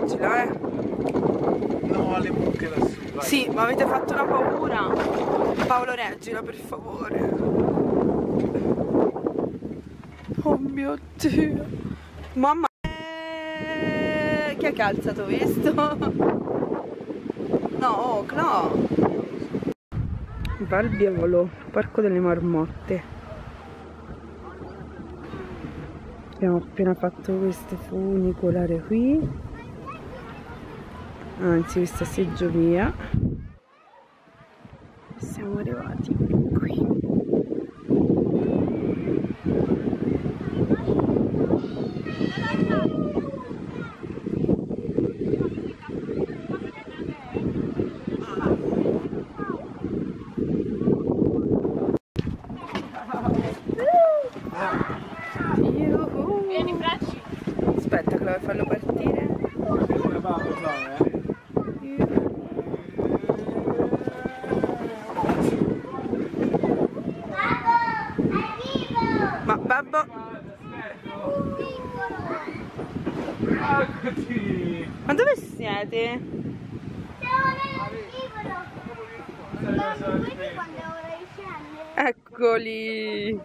reggila, No, alle mucche lassù. Vai. Sì, ma avete fatto una paura. Paolo, reggila, per favore. Oh mio Dio. Mamma. Chi è che ha alzato questo? No, oh, no. Valbiolo, Parco delle Marmotte. Abbiamo appena fatto questo funicolare qui, anzi questa seggiovia. Siamo arrivati qui. Vieni, bracci. Aspetta, che devo farlo partire. Ma babbo. Ma dove siete? Eccoli.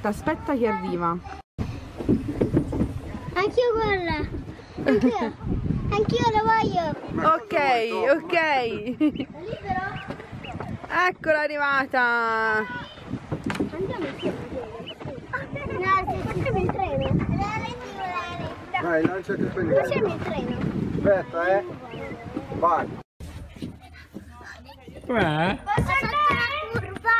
Aspetta che arriva. Anch'io quella. Anch'io la voglio. Ok. Eccola arrivata. Andiamo insieme. No, facciamo il treno. Vai, lanciati il pennino. Facciamo il treno. Aspetta, vai. Posso saltare la curvata?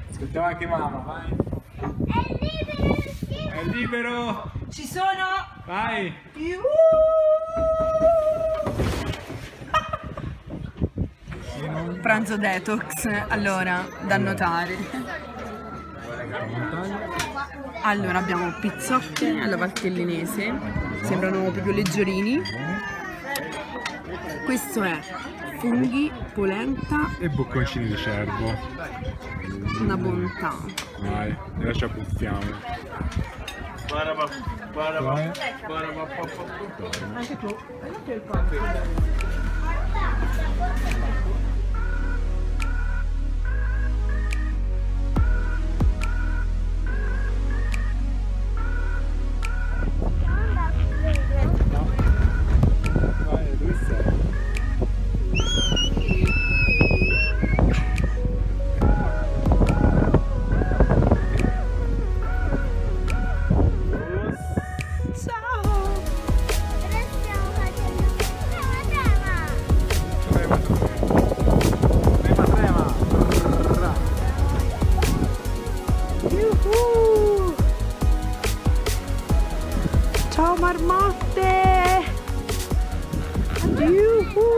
Aspettiamo anche mamma, vai. È libero! Ci sono? Vai! Pranzo detox, allora, da notare. Allora abbiamo pizzocche alla valtellinese, sembrano proprio leggiorini. Questo è funghi, polenta E bocconcini di cervo. una bontà. Vai, adesso ci appuzziamo. Anche tu. Vai, dove sei? Ciao marmotte! Yuhu!